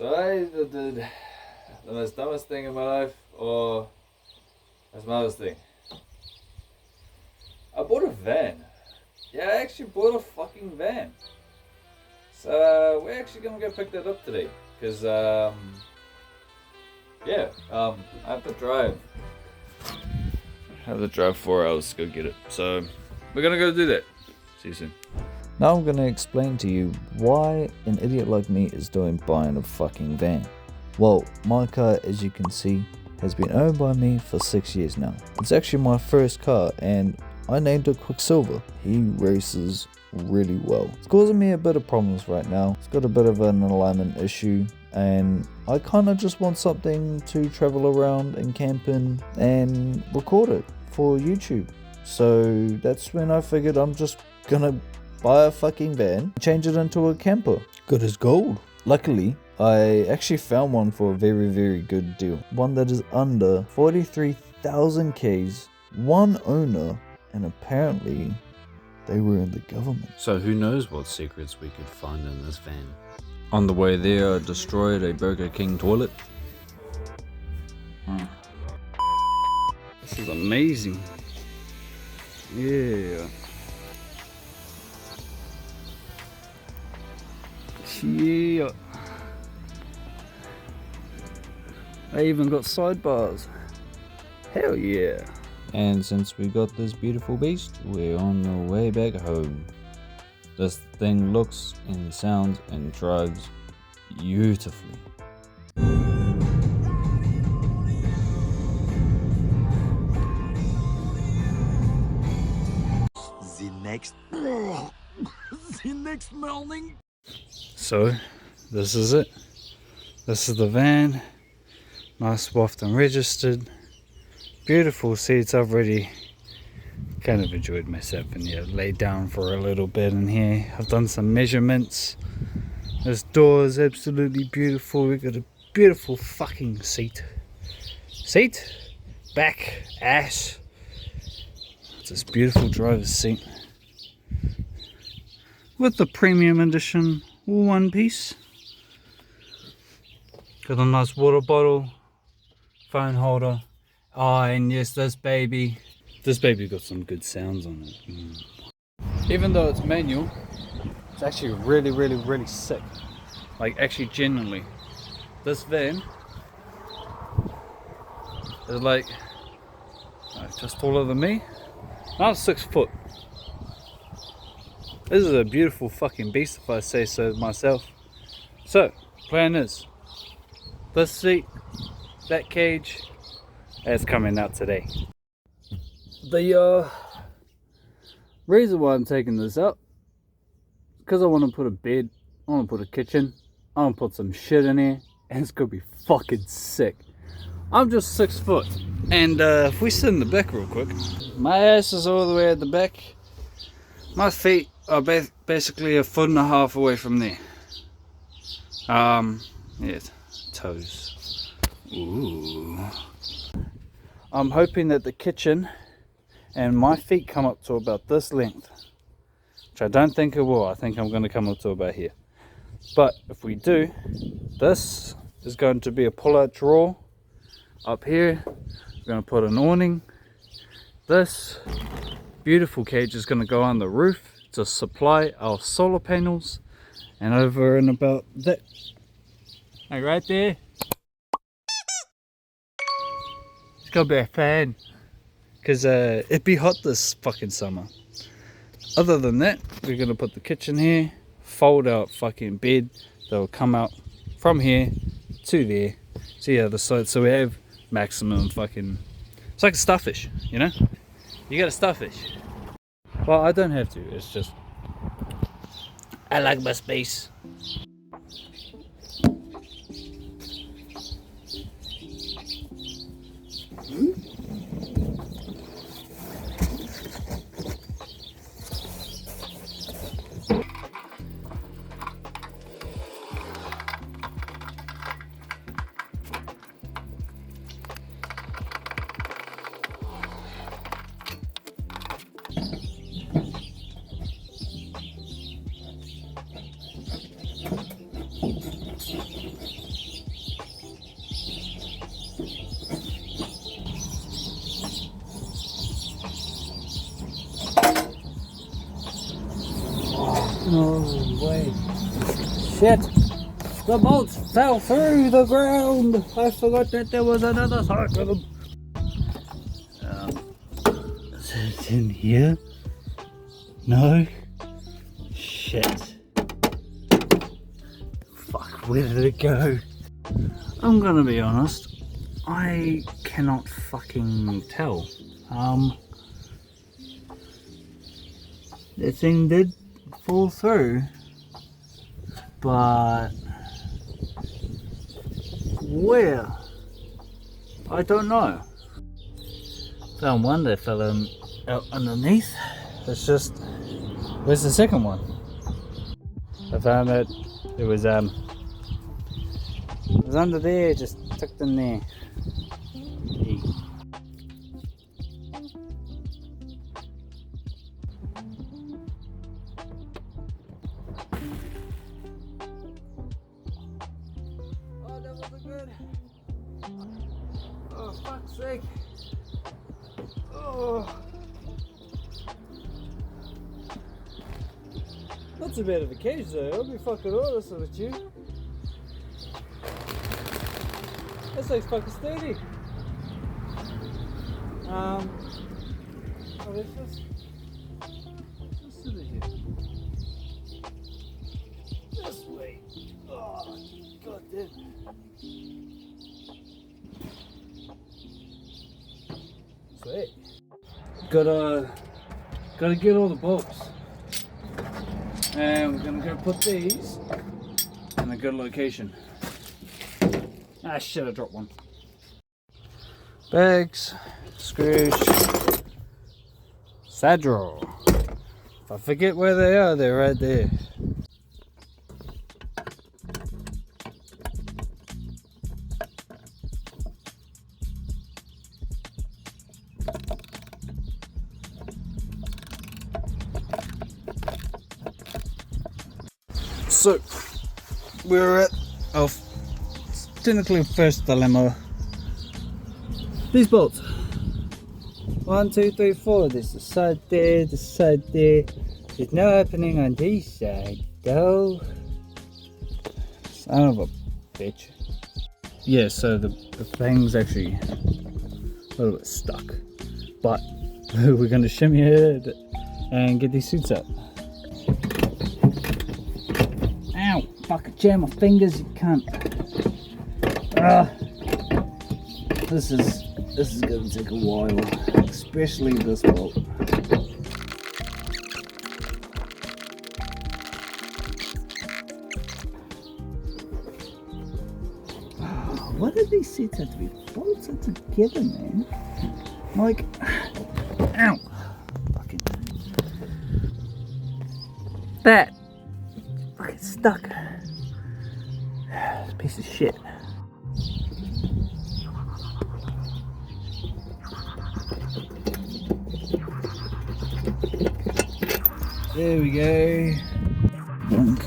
So I did the most dumbest thing in my life, or the smartest thing. I bought a van. Yeah, I actually bought a fucking van. So we're actually gonna go pick that up today, cause I have to drive. I have to drive 4 hours to go get it. So we're gonna go do that. See you soon. Now I'm gonna explain to you why an idiot like me is doing buying a fucking van. Well, my car, as you can see, has been owned by me for 6 years now. It's actually my first car, and I named it Quicksilver. He races really well. It's causing me a bit of problems right now. It's got a bit of an alignment issue, and I kind of just want something to travel around and camp in and record it for YouTube. So that's when I figured I'm just gonna buy a fucking van, change it into a camper. Good as gold. Luckily, I actually found one for a very, very good deal. One that is under 43,000 Ks, one owner, and apparently they were in the government. So who knows what secrets we could find in this van. On the way there, I destroyed a Burger King toilet. This is amazing. Yeah. Yeah. I even got sidebars. Hell yeah. And since we got this beautiful beast, we're on the way back home. This thing looks and sounds and drives beautifully. The next morning. So, this is it. This is the van. Nice waft and registered. Beautiful seats. I've already kind of enjoyed myself and laid down for a little bit in here. I've done some measurements. This door is absolutely beautiful. We've got a beautiful fucking seat. Back, ass. It's this beautiful driver's seat. With the premium edition one piece. Got a nice water bottle, phone holder. Oh, and yes, this baby got some good sounds on it. Even though it's manual, it's actually really, really, really sick. Like, actually, genuinely, this van is like just taller than me. Now it's 6 foot. This is a beautiful fucking beast, if I say so myself. So, plan is, this seat, that cage, it's coming out today. The reason why I'm taking this out, because I want to put a bed, I want to put a kitchen, I want to put some shit in here, and it's gonna be fucking sick. I'm just 6 foot, and if we sit in the back real quick, my ass is all the way at the back. My feet are basically 1.5 foot away from there. Yeah, toes. Ooh. I'm hoping that the kitchen and my feet come up to about this length, which I don't think it will. I think I'm going to come up to about here. But if we do, this is going to be a pull-out drawer. Up here, we're going to put an awning. This beautiful cage is going to go on the roof to supply our solar panels, and over and about that, like right there, it's gonna be a fan, because it'd be hot this fucking summer. Other than that, we're gonna put the kitchen here, fold out fucking bed that will come out from here to there to the other side, so we have maximum fucking, it's like a starfish, you know, you got a starfish. Well, I don't have to, it's just, I like my space. Oh, wait. Shit! The bolts fell through the ground! I forgot that there was another side to them. Is it in here? No? Shit. Fuck, where did it go? I'm gonna be honest, I cannot fucking tell. The thing did fall through, but where? I don't know. Found one that fell out underneath. It's just, where's the second one? I found it. It was under there, just tucked in there. Hey. Oh, that wasn't good. Oh, fuck's sake. Oh. Not too bad of a cage though, I'll be fucking honest with you. That's like fucking sturdy. Oh, let's sit it here. This way. Oh, god damn. Sweet. Gotta get all the bolts. And we're gonna go put these in a good location. Ah shit, I dropped one. Bags, screws, side drawer. If I forget where they are, they're right there. So, we're at our technically first dilemma. These bolts. 1, 2, 3, 4. There's the side there, the side there. There's no opening on this side, though. Son of a bitch. Yeah, so the thing's actually a little bit stuck. But we're going to shimmy it and get these suits up. Ow! Fucking jam my fingers, you cunt. This is gonna take a while, especially this bolt. What do these seats have to be bolted together, man? Like, ow! Fucking that. Fucking stuck. Piece of shit. There we go. Bonk.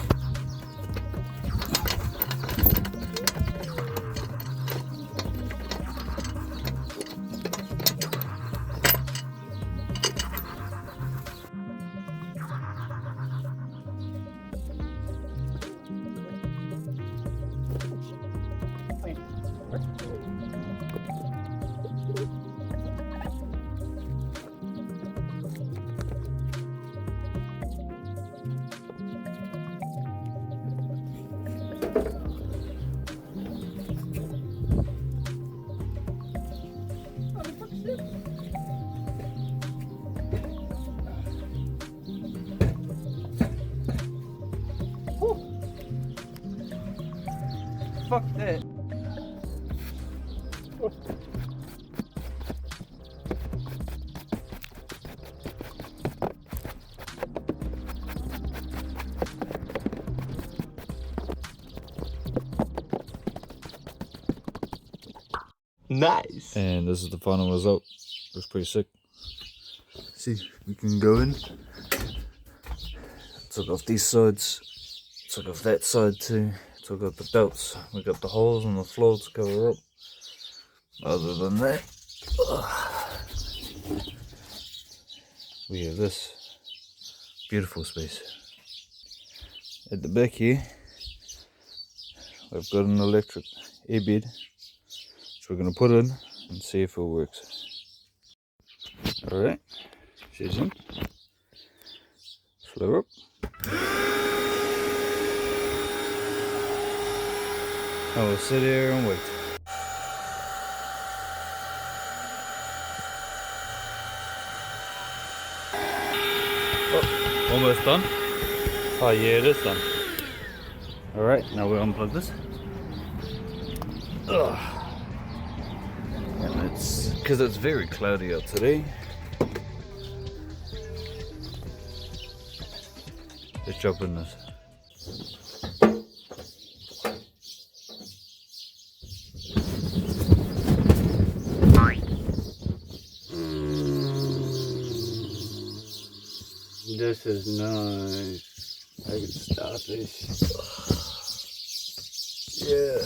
Fuck that. Nice. And this is the final result. It was pretty sick. See, we can go in. Took off these sides. Took off that side too. Took off the belts. We got the holes on the floor to cover up. Other than that, we have this beautiful space. at the back here, we've got an electric airbed, which we're going to put in and see if it works. Alright, she's in. Flow up. I will sit here and wait. Oh, almost done. Oh yeah, it is done. Alright, now we'll unplug this. Ugh. And it's because it's very cloudy out today. Let's jump in this. This is nice. I can start this. Yeah.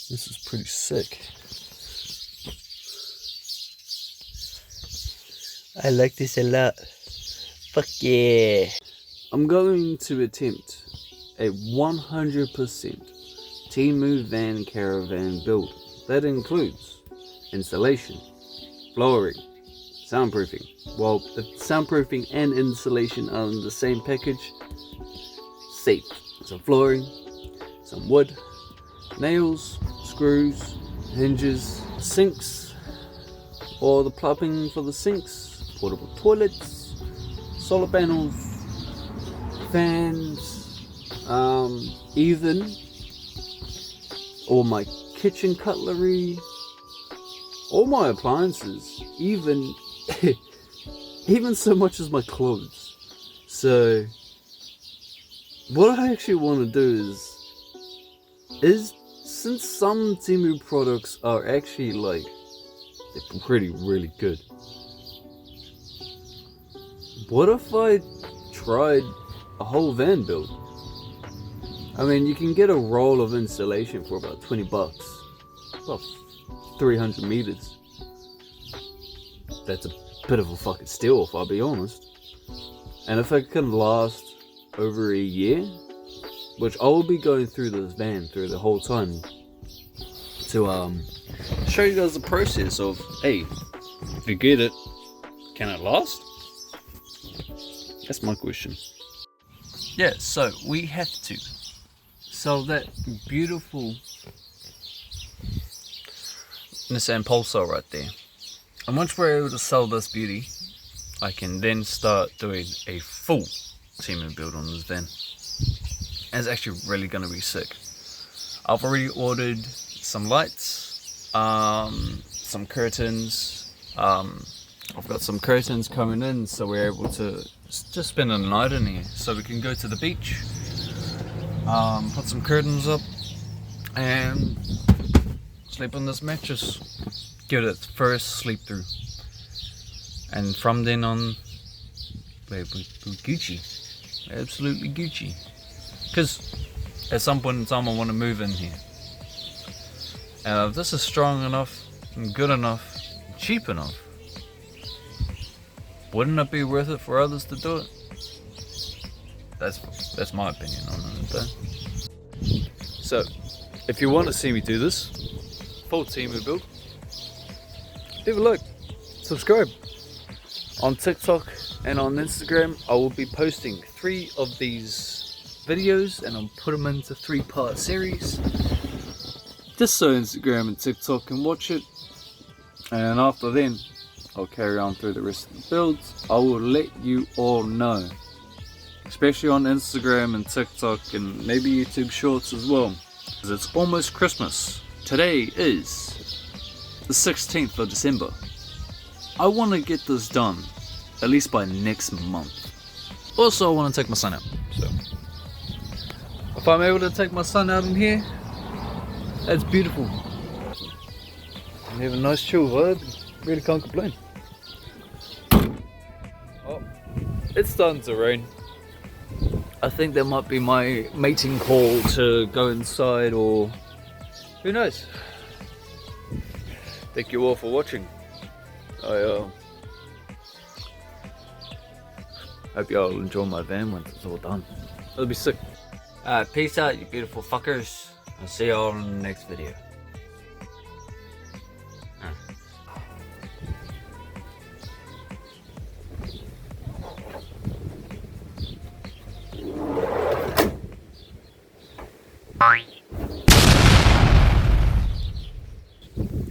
This is pretty sick. I like this a lot. Fuck yeah. I'm going to attempt a 100% Temu van caravan build. That includes installation, flooring, soundproofing. Well, the soundproofing and insulation are in the same package. Safe. Some flooring, some wood, nails, screws, hinges, sinks, or the plumbing for the sinks, portable toilets, solar panels, fans, even all my kitchen cutlery, all my appliances, even so much as my clothes. So what I actually want to do is since some Temu products are actually like they're really good, what if I tried a whole van build? I mean, you can get a roll of insulation for about 20 bucks, about 300 meters. That's a bit of a fucking steal, if I'll be honest. And if it can last over a year, which I will be going through this van through the whole time to show you guys the process of, hey, if you get it, can it last? That's my question. Yeah, so we have to sell that beautiful Nissan Pulsar right there. And once we're able to sell this beauty, I can then start doing a full Temu build on this van. And it's actually really going to be sick. I've already ordered some lights, some curtains. I've got some curtains coming in, so we're able to just spend a night in here. So we can go to the beach, put some curtains up, and sleep on this mattress. Give it its first sleep through. And from then on, we're Gucci. Absolutely Gucci. Because at some point in time I want to move in here. And if this is strong enough, and good enough, and cheap enough, wouldn't it be worth it for others to do it? That's my opinion on it though. So, if you want to see me do this, full Temu build, leave a like, subscribe. On TikTok and on Instagram, I will be posting 3 of these videos and I'll put them into 3-part series. Just so Instagram and TikTok can watch it. And after then, I'll carry on through the rest of the builds. I will let you all know. Especially on Instagram and TikTok and maybe YouTube Shorts as well. Because it's almost Christmas. Today is the 16th of December. I want to get this done at least by next month. Also, I want to take my son out. So, if I'm able to take my son out in here, that's beautiful. We have a nice chill vibe. Really can't complain. Oh, it's starting to rain. I think that might be my mating call to go inside, or who knows. Thank you all for watching. I hope y'all enjoy my van once it's all done. That'll be sick. Alright, peace out, you beautiful fuckers. I'll see y'all in the next video.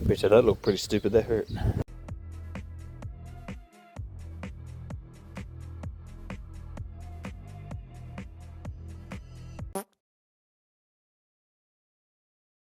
Bitch, that looked pretty stupid. That hurt.